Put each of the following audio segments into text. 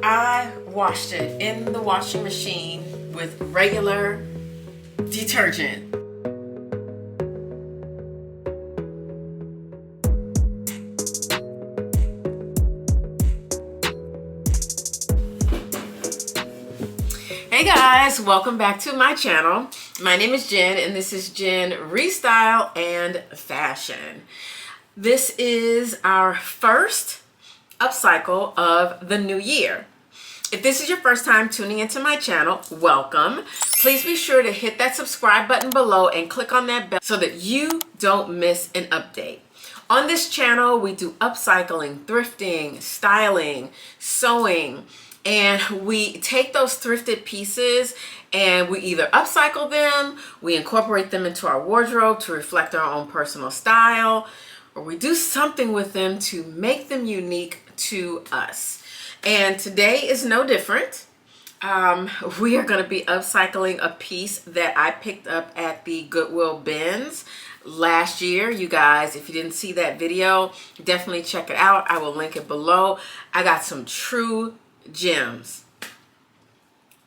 I washed it in the washing machine with regular detergent. Hey guys, welcome back to my channel. My name is Jen and this is Jen Restyle and Fashion. This is our first upcycle of the new year. If this is your first time tuning into my channel, welcome. Please be sure to hit that subscribe button below and click on that bell so that you don't miss an update. On this channel, we do upcycling, thrifting, styling, sewing, and we take those thrifted pieces and we either upcycle them, we incorporate them into our wardrobe to reflect our own personal style, or we do something with them to make them unique to us. And today is no different. We are going to be upcycling a piece that I picked up at the Goodwill bins last year. You guys, if you didn't see that video, definitely check it out. I will link it below. I got some true gems.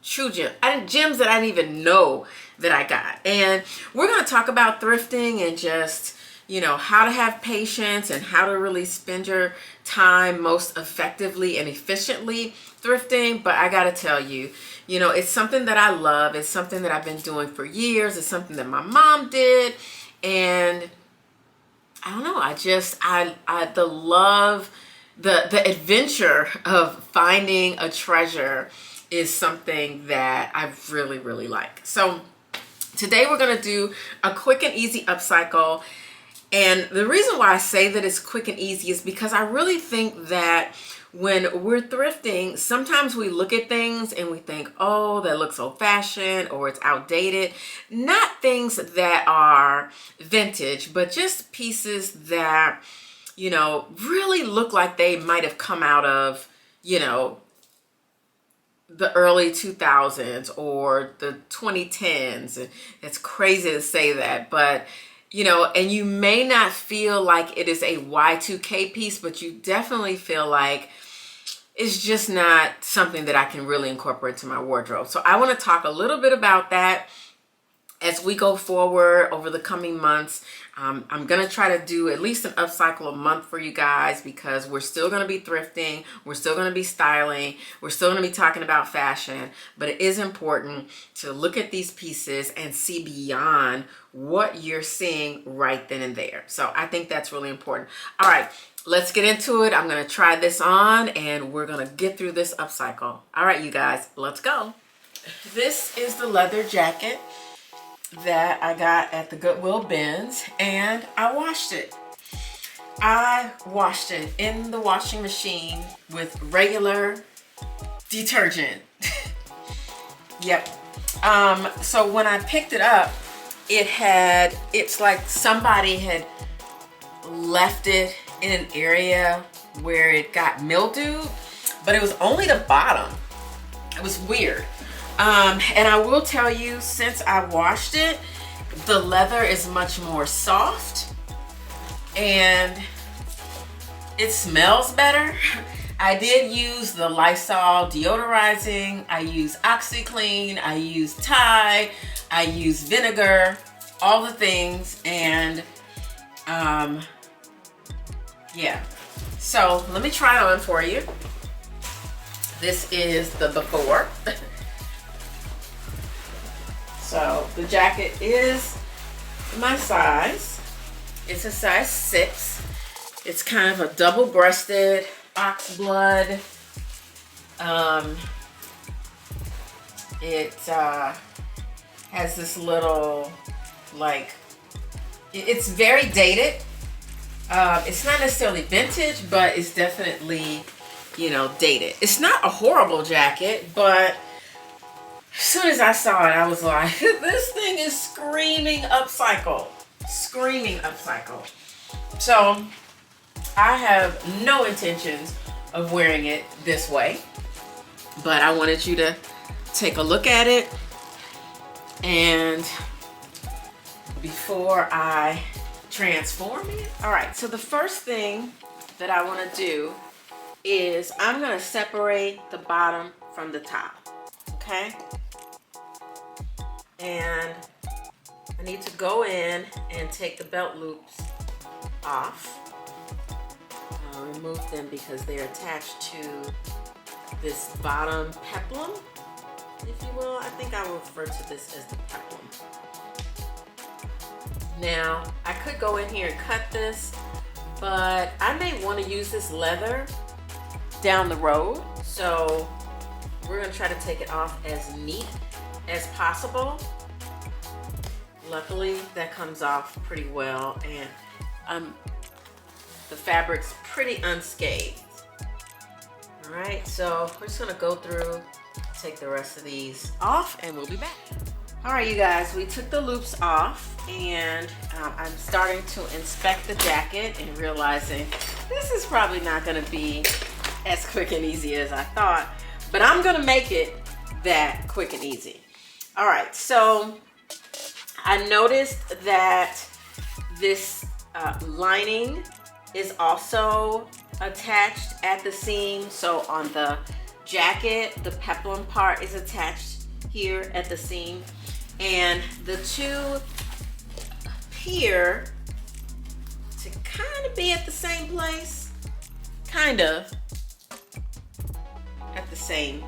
Gems that I didn't even know that I got. And we're going to talk about thrifting and just, you know, how to have patience and how to really spend your time most effectively and efficiently thrifting. But I gotta tell you, you know, it's something that I love. It's something that I've been doing for years. It's something that my mom did. And I don't know, the adventure of finding a treasure is something that I really, really like. So today we're gonna do a quick and easy upcycle. And the reason why I say that it's quick and easy is because I really think that when we're thrifting, sometimes we look at things and we think, oh, that looks old fashioned or it's outdated. Not things that are vintage, but just pieces that, you know, really look like they might have come out of, you know, the early 2000s or the 2010s. It's crazy to say that, but you know, and you may not feel like it is a Y2K piece, but you definitely feel like it's just not something that I can really incorporate to my wardrobe. So I want to talk a little bit about that as we go forward over the coming months. I'm going to try to do at least an upcycle a month for you guys because we're still going to be thrifting. We're still going to be styling. We're still going to be talking about fashion. But it is important to look at these pieces and see beyond what you're seeing right then and there. So I think that's really important. All right, let's get into it. I'm going to try this on and we're going to get through this upcycle. All right, you guys, let's go. This is the leather jacket that I got at the Goodwill bins and I washed it. I washed it in the washing machine with regular detergent. Yep. So when I picked it up, it's like somebody had left it in an area where it got mildewed, but it was only the bottom. It was weird. And I will tell you, since I washed it, the leather is much more soft and it smells better. I did use the Lysol deodorizing. I use OxyClean. I use Tide. I use vinegar, all the things. And yeah. So let me try it on for you. This is the before. So the jacket is my size. It's a size 6. It's kind of a double-breasted ox blood. It has this little, like, it's very dated. It's not necessarily vintage, but it's definitely, you know, dated. It's not a horrible jacket, but as soon as I saw it, I was like, this thing is screaming upcycle. Screaming upcycle. So I have no intentions of wearing it this way, but I wanted you to take a look at it. And before I transform it, all right, so the first thing that I want to do is I'm gonna separate the bottom from the top, okay? And I need to go in and take the belt loops off. I'll remove them because they're attached to this bottom peplum, if you will. I think I will refer to this as the peplum. Now, I could go in here and cut this, but I may want to use this leather down the road. So we're gonna try to take it off as neat as possible. Luckily, that comes off pretty well, and the fabric's pretty unscathed. All right, so we're just gonna go through, take the rest of these off, and we'll be back. All right, you guys, we took the loops off, and I'm starting to inspect the jacket and realizing this is probably not gonna be as quick and easy as I thought, but I'm gonna make it that quick and easy. All right, so I noticed that this lining is also attached at the seam. So on the jacket, the peplum part is attached here at the seam, and the two appear to kind of be at the same place, kind of at the same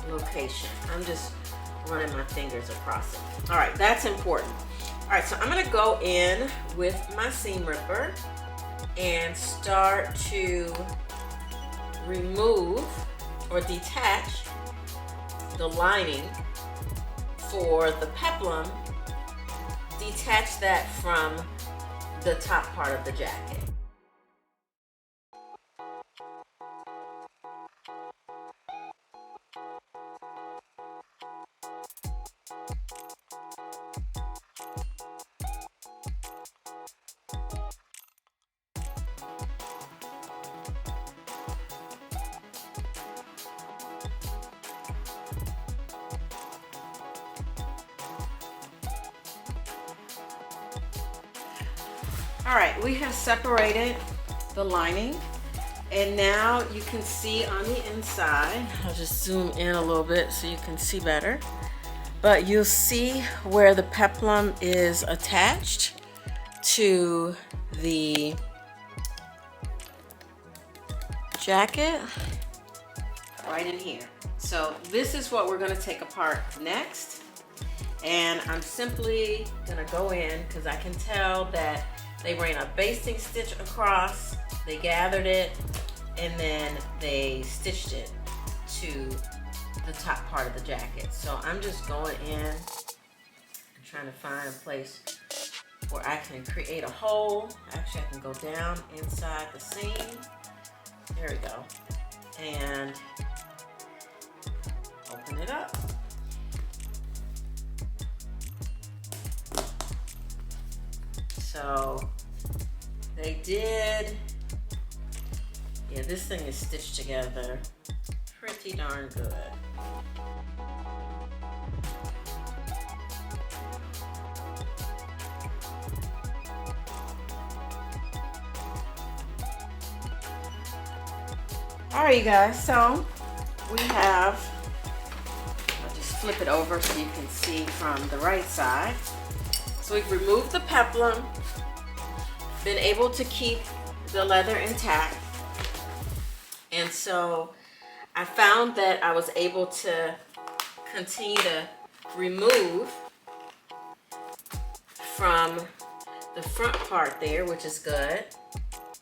location. I'm just running my fingers across it. All right, that's important. All right, so I'm gonna go in with my seam ripper and start to remove or detach the lining for the peplum, detach that from the top part of the jacket. All right, we have separated the lining, and now you can see on the inside, I'll just zoom in a little bit so you can see better, but you'll see where the peplum is attached to the jacket, right in here. So this is what we're gonna take apart next, and I'm simply gonna go in because I can tell that they ran a basting stitch across, they gathered it, and then they stitched it to the top part of the jacket. So I'm just going in and trying to find a place where I can create a hole. Actually, I can go down inside the seam. There we go. And open it up. So they did, yeah, this thing is stitched together pretty darn good. All right, you guys, so we have, I'll just flip it over so you can see from the right side. So we've removed the peplum, been able to keep the leather intact. And so I found that I was able to continue to remove from the front part there, which is good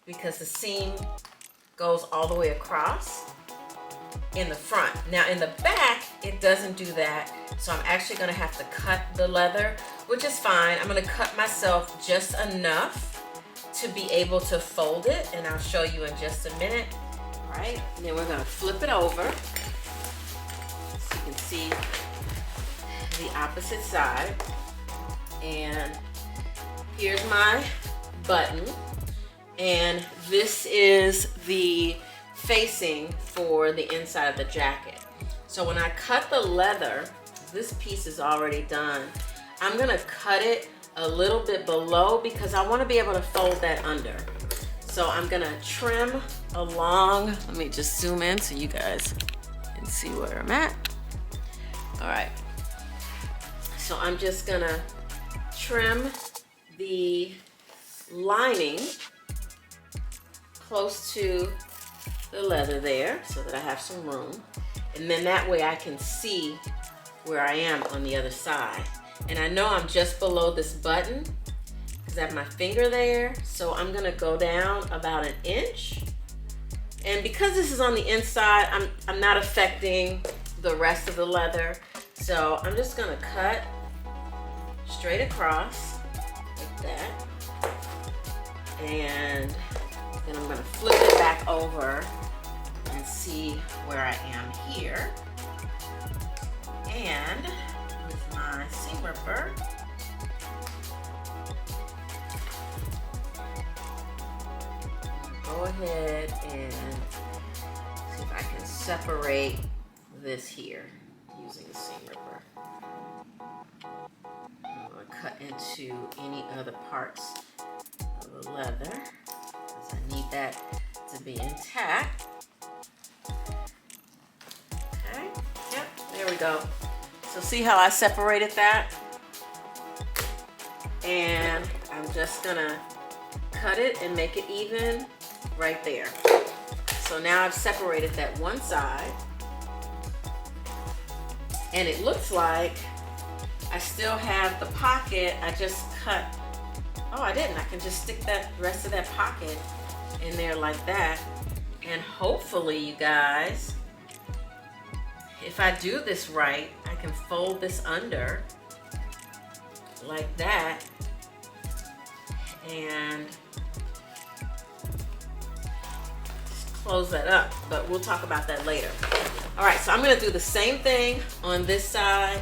because the seam goes all the way across in the front. Now in the back, it doesn't do that. So I'm actually gonna have to cut the leather, which is fine. I'm gonna cut myself just enough to be able to fold it, and I'll show you in just a minute. All right, and then we're gonna flip it over so you can see the opposite side. And here's my button, and this is the facing for the inside of the jacket. So when I cut the leather, this piece is already done. I'm gonna cut it a little bit below because I wanna be able to fold that under. So I'm gonna trim along. Let me just zoom in so you guys can see where I'm at. All right. So I'm just gonna trim the lining close to the leather there so that I have some room. And then that way I can see where I am on the other side. And I know I'm just below this button because I have my finger there. So I'm gonna go down about 1 inch. And because this is on the inside, I'm not affecting the rest of the leather. So I'm just gonna cut straight across like that. And then I'm gonna flip it back over and see where I am here. And with my seam ripper, go ahead and see if I can separate this here using the seam ripper. I'm going to cut into any other parts of the leather because I need that to be intact. Okay, yep, there we go. So see how I separated that? And I'm just gonna cut it and make it even right there. So now I've separated that one side. And it looks like I still have the pocket. I just cut, oh, I didn't. I can just stick that rest of that pocket in there like that. And hopefully, you guys, if I do this right, I can fold this under like that and just close that up, but we'll talk about that later. All right, so I'm gonna do the same thing on this side.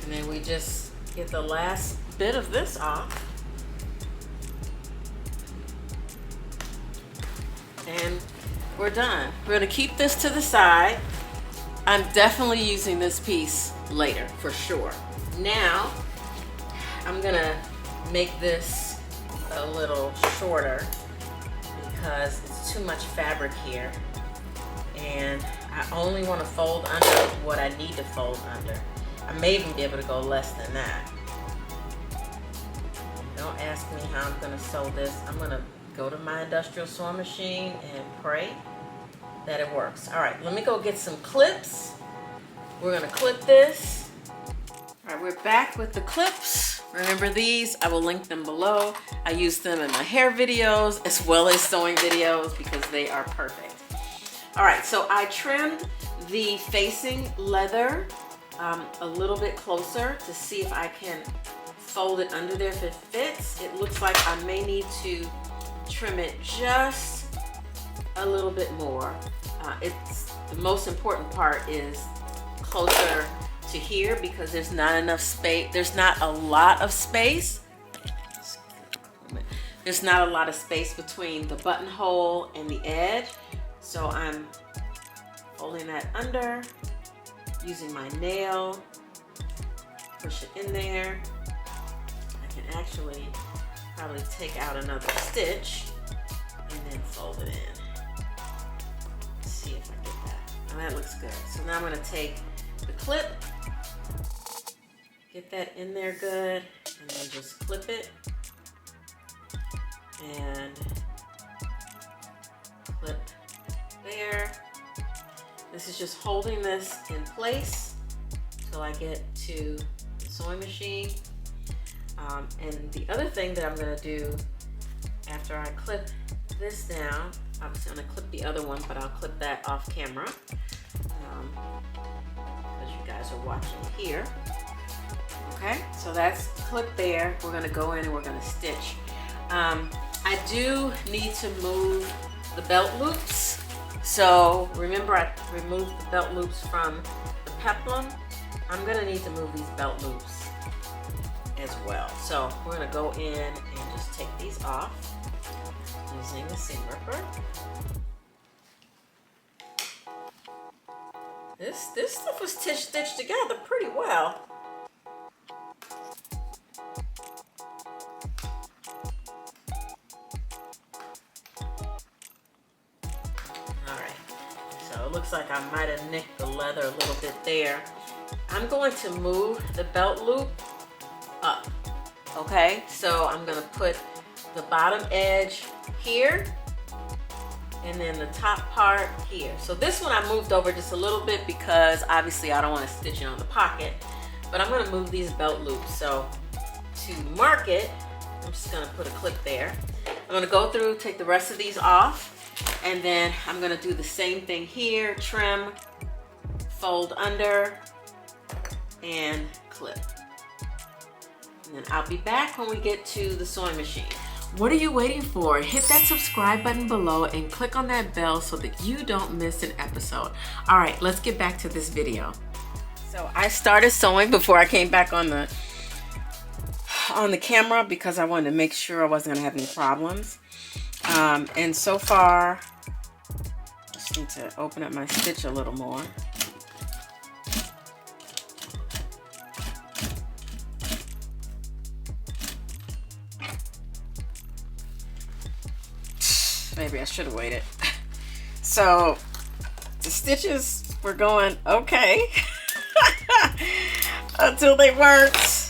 And then we just get the last bit of this off. And we're done. We're gonna keep this to the side. I'm definitely using this piece later, for sure. Now, I'm gonna make this a little shorter because it's too much fabric here. And I only wanna fold under what I need to fold under. I may even be able to go less than that. Don't ask me how I'm gonna sew this. I'm gonna go to my industrial sewing machine and pray that it works. All right, let me go get some clips. We're gonna clip this. All right, we're back with the clips. Remember these, I will link them below. I use them in my hair videos as well as sewing videos because they are perfect. All right, so I trimmed the facing leather a little bit closer to see if I can fold it under there if it fits. It looks like I may need to trim it just a little bit more. It's the most important part is closer to here because there's not enough space. There's not a lot of space. There's not a lot of space between the buttonhole and the edge. So I'm folding that under, using my nail, push it in there. I can actually probably take out another stitch and then fold it in. Let's see if I get that. Oh, that looks good. So now I'm gonna take the clip, get that in there good, and then just clip it and clip there. This is just holding this in place till I get to the sewing machine. And the other thing that I'm gonna do after I clip this down, obviously I'm gonna clip the other one, but I'll clip that off camera because you guys are watching here. Okay, so that's clipped there. We're gonna go in and we're gonna stitch. I do need to move the belt loops. So remember I removed the belt loops from the peplum, I'm gonna need to move these belt loops as well. So we're gonna go in and just take these off using the seam ripper. This stuff was stitched together pretty well. Alright, so it looks like I might have nicked the leather a little bit there. I'm going to move the belt loop up. Okay, so I'm going to put the bottom edge here and then the top part here. So this one I moved over just a little bit because obviously I don't want to stitch it on the pocket, but I'm going to move these belt loops. So to mark it, I'm just going to put a clip there. I'm going to go through, take the rest of these off, and then I'm going to do the same thing here, trim, fold under, and clip. And then I'll be back when we get to the sewing machine. What are you waiting for? Hit that subscribe button below and click on that bell so that you don't miss an episode. All right, let's get back to this video. So I started sewing before I came back on the camera because I wanted to make sure I wasn't gonna have any problems. And so far, just need to open up my stitch a little more. Maybe I should have waited. So the stitches were going okay until they weren't.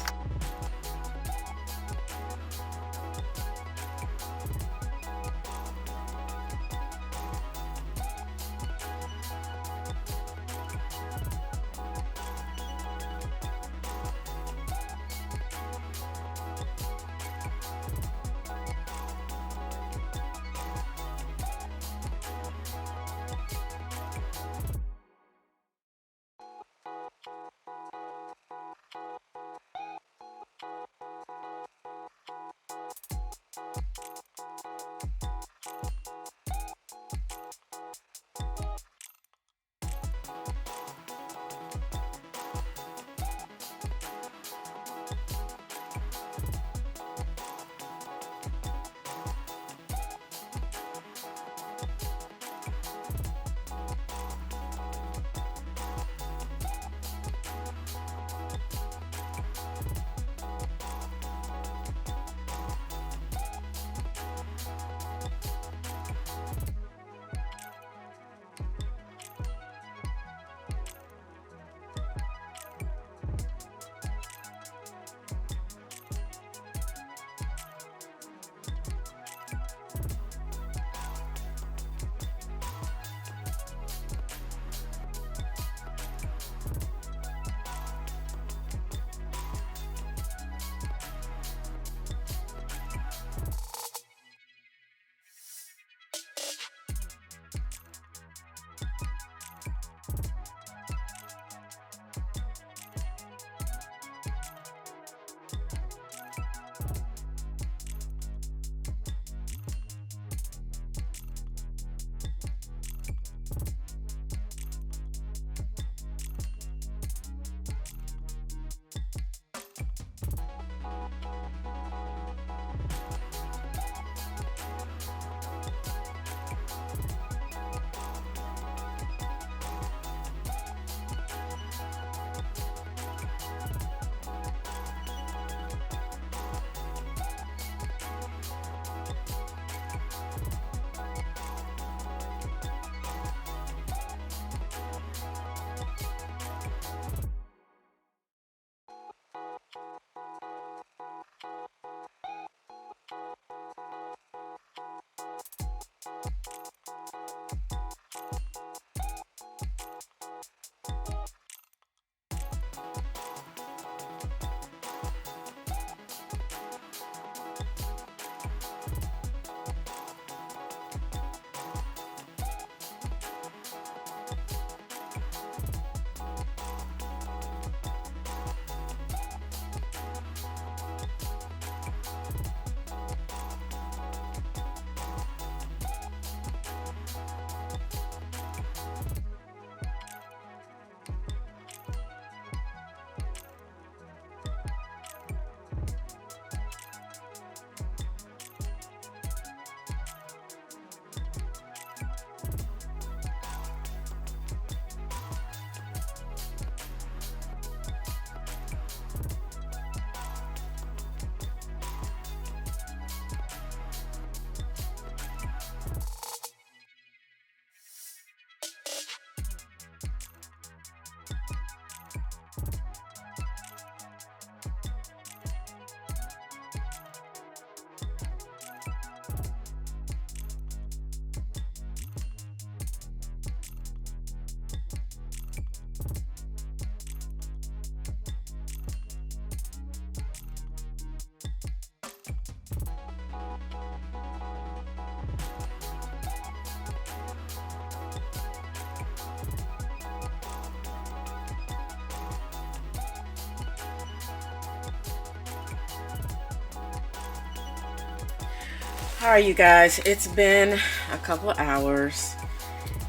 All right, you guys, it's been a couple of hours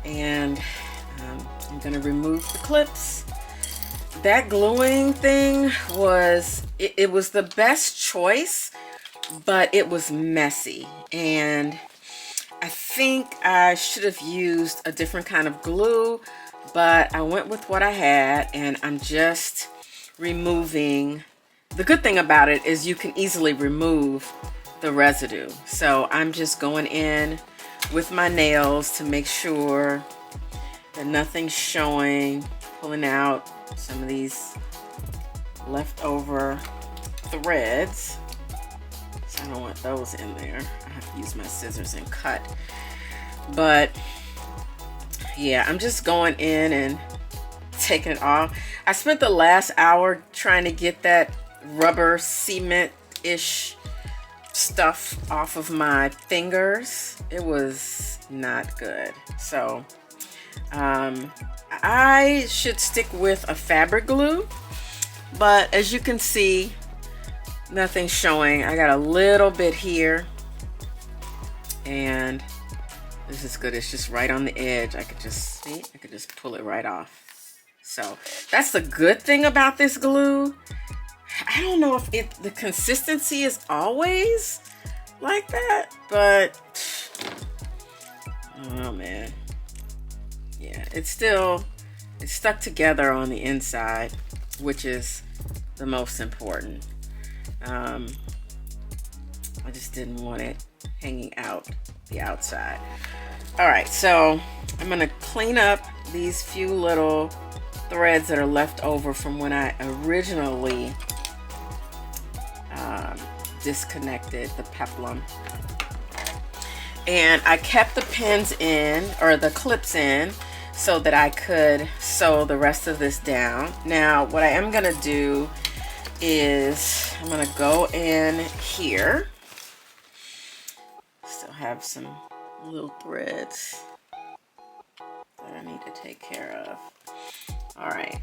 and I'm gonna remove the clips. That gluing thing was, it was the best choice, but it was messy. And I think I should have used a different kind of glue, but I went with what I had and I'm just removing. The good thing about it is you can easily remove the residue. So I'm just going in with my nails to make sure that nothing's showing, pulling out some of these leftover threads. So I don't want those in there. I have to use my scissors and cut. But yeah, I'm just going in and taking it off. I spent the last hour trying to get that rubber cement-ish stuff off of my fingers. It was not good. So I should stick with a fabric glue, but as you can see, nothing's showing. I got a little bit here and this is good. It's just right on the edge. I could just see, I could just pull it right off. So that's the good thing about this glue. I don't know if the consistency is always like that, but oh man. Yeah, it's stuck together on the inside, which is the most important. I just didn't want it hanging out the outside. All right, so I'm gonna clean up these few little threads that are left over from when I originally disconnected the peplum. And I kept the pins in, or the clips in, so that I could sew the rest of this down. Now, what I am gonna do is I'm gonna go in here. Still have some little threads that I need to take care of. All right,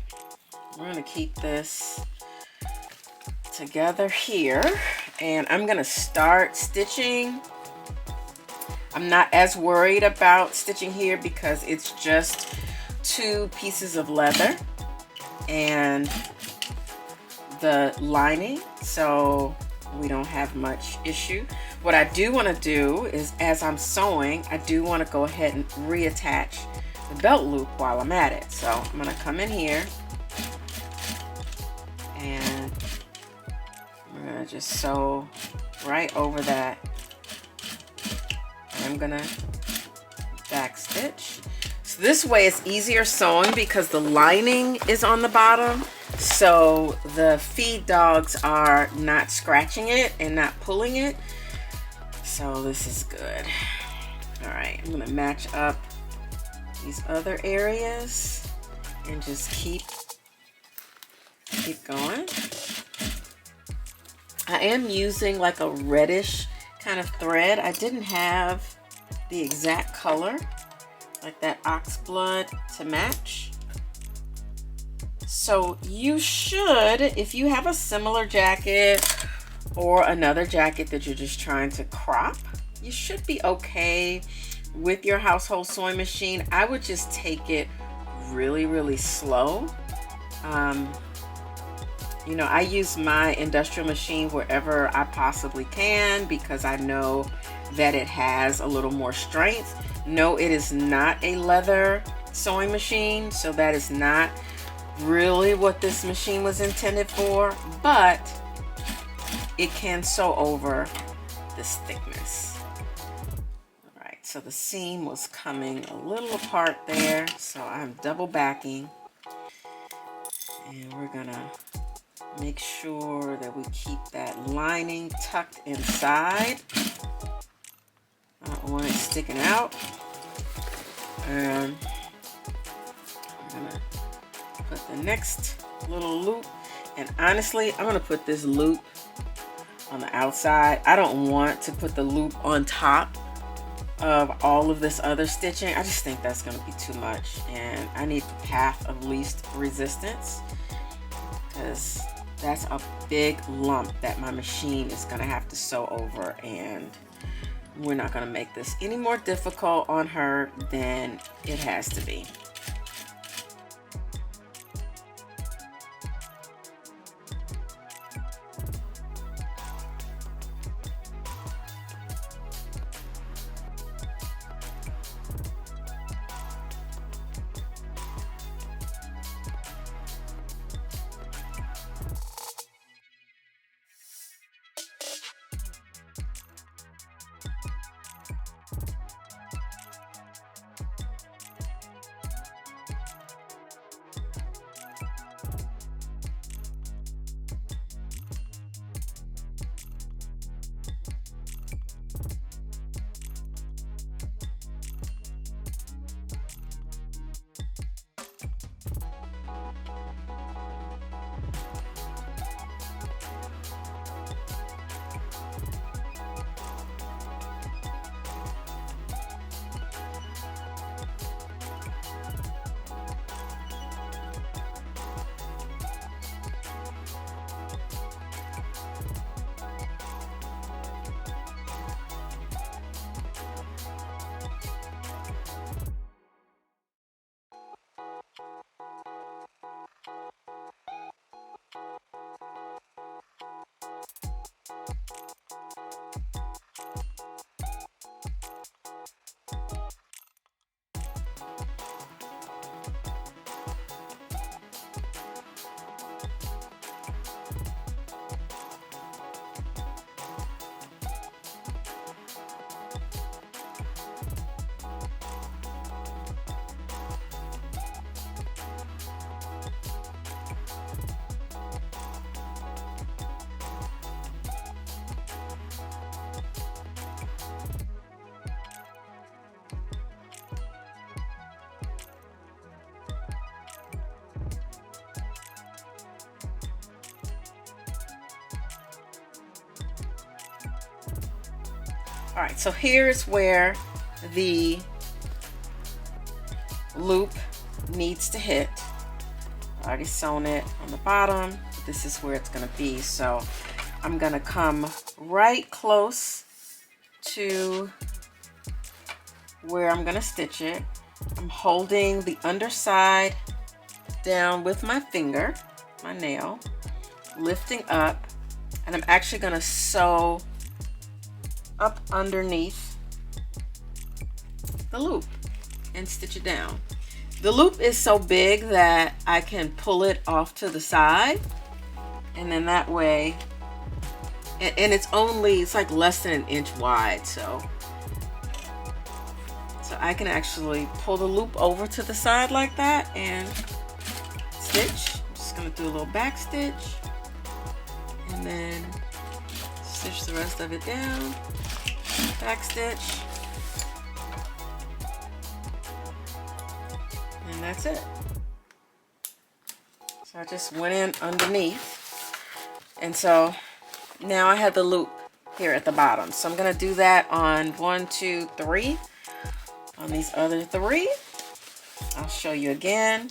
we're gonna keep this together here, and I'm gonna start stitching. I'm not as worried about stitching here because it's just 2 pieces of leather and the lining, so we don't have much issue. What I do want to do is, as I'm sewing, I do want to go ahead and reattach the belt loop while I'm at it. So I'm going to come in here and we're going to just sew right over that. And I'm going to back stitch. So this way it's easier sewing because the lining is on the bottom, so the feed dogs are not scratching it and not pulling it. So this is good. All right, I'm gonna match up these other areas and just keep going. I am using like a reddish kind of thread. I didn't have the exact color, like that ox blood, to match. So you should, if you have a similar jacket or another jacket that you're just trying to crop, you should be okay with your household sewing machine. I would just take it really, really slow. You know, I use my industrial machine wherever I possibly can because I know that it has a little more strength. No, it is not a leather sewing machine, so that is not really what this machine was intended for, but it can sew over this thickness. All right, so the seam was coming a little apart there, so I'm double backing, and we're gonna make sure that we keep that lining tucked inside. I don't want it sticking out. And I'm gonna put the next little loop, and honestly I'm gonna put this loop on the outside. I don't want to put the loop on top of all of this other stitching. I just think that's gonna be too much, and I need the path of least resistance because that's a big lump that my machine is gonna have to sew over, and We're not going to make this any more difficult on her than it has to be. All right, so here's where the loop needs to hit. I already sewn it on the bottom. This is where it's gonna be. So I'm gonna come right close to where I'm gonna stitch it. I'm holding the underside down with my finger, my nail, lifting up, and I'm actually gonna sew up underneath the loop and stitch it down. The loop is so big that I can pull it off to the side, and then that way, and it's like less than an inch wide, so I can actually pull the loop over to the side like that and stitch. I'm just gonna do a little back stitch and then stitch the rest of it down, back stitch, and that's it. So I just went in underneath, and so now I have the loop here at the bottom. So I'm gonna do that on 1, 2, 3. On these other 3, I'll show you again.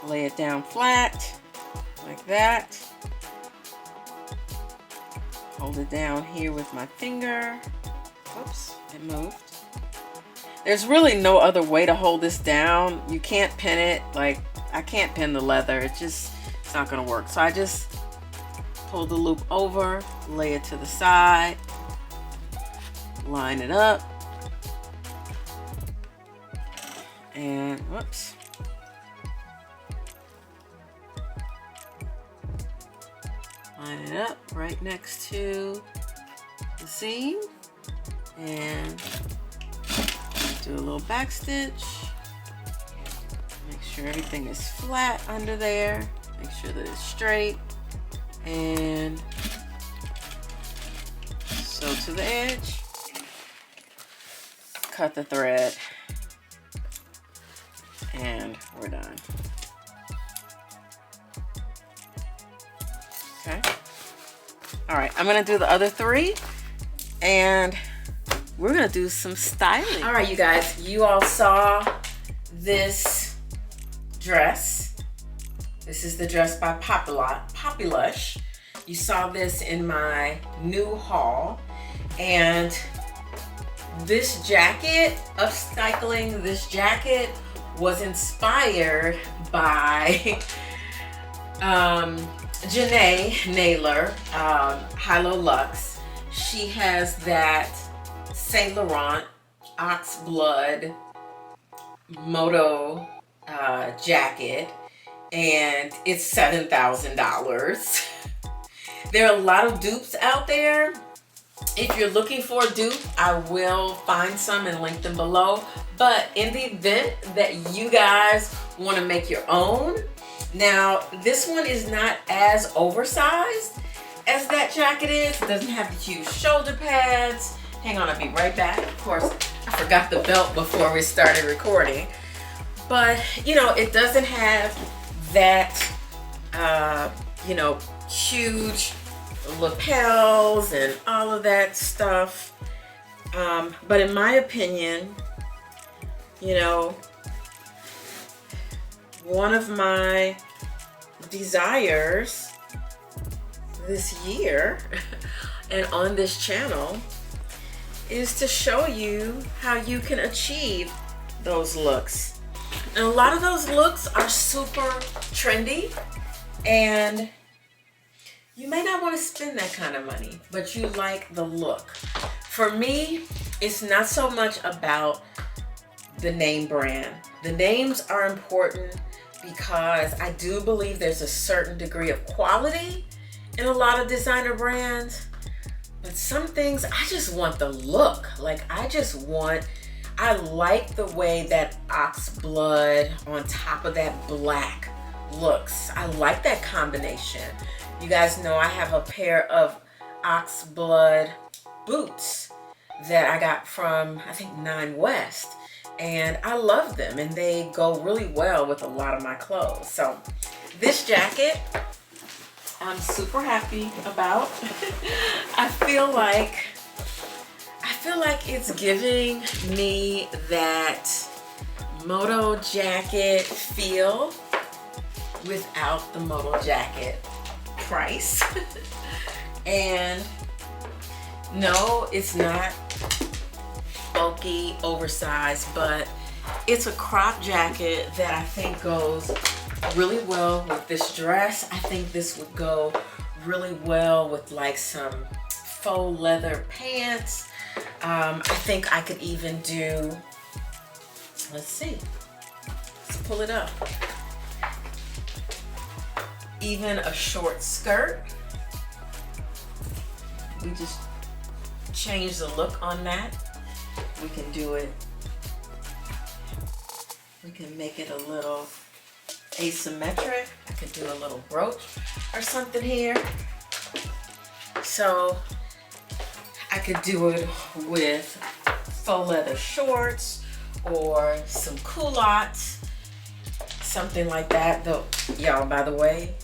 Lay it down flat like that. Hold it down here with my finger. Oops, it moved. There's really no other way to hold this down. You can't pin it. Like, I can't pin the leather. It's not gonna work. So I just pull the loop over, lay it to the side, line it up, and whoops. Line it up right next to the seam and do a little back stitch. Make sure everything is flat under there. Make sure that it's straight and sew to the edge. Cut the thread. And we're done. Okay. All right, I'm gonna do the other 3 and we're gonna do some styling. All right, you guys, you all saw this dress. This is the dress by Populush. You saw this in my new haul, and this jacket, upcycling this jacket, was inspired by Janae Naylor, Hilo Luxe. She has that Saint Laurent ox blood Moto jacket, and it's $7,000. There are a lot of dupes out there. If you're looking for a dupe, I will find some and link them below. But in the event that you guys want to make your own, now this one is not as oversized as that jacket is. It doesn't have the huge shoulder pads. Hang on, I'll be right back. Of course, I forgot the belt before we started recording. But, you know, it doesn't have that, you know, huge lapels and all of that stuff. But in my opinion, you know, one of my desires this year and on this channel is to show you how you can achieve those looks. And a lot of those looks are super trendy, and you may not want to spend that kind of money, but you like the look. For me, it's not so much about the name brand. The names are important because I do believe there's a certain degree of quality in a lot of designer brands, but some things I just want the look. Like I like the way that ox blood on top of that black looks. I like that combination. You guys know I have a pair of ox blood boots that I got from, I think, Nine West, and I love them, and they go really well with a lot of my clothes. So this jacket I'm super happy about. I feel like it's giving me that Moto Jacket feel without the Moto Jacket price. And no, it's not bulky, oversized, but it's a crop jacket that I think goes really well with this dress. I think this would go really well with like some faux leather pants. I think I could even do, let's see, let's pull it up, even a short skirt. We just change the look on that. We can do it, we can make it a little asymmetric. I could do a little brooch or something here. So I could do it with faux leather shorts or some culottes, something like that. Though, y'all, by the way,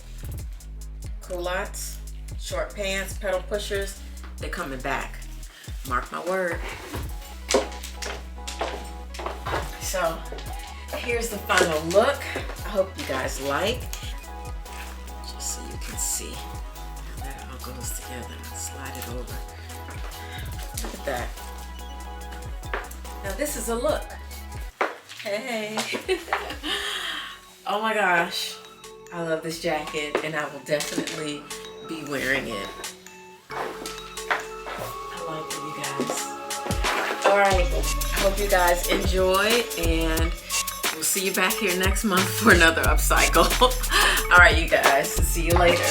culottes, short pants, pedal pushers, they're coming back. Mark my word. So here's the final look. I hope you guys like. Just so you can see how that all goes together. Slide it over. Look at that. Now this is a look. Hey. Oh my gosh. I love this jacket, and I will definitely be wearing it. I like it, you guys. All right. I hope you guys enjoy, and we'll see you back here next month for another upcycle. All right, you guys. See you later.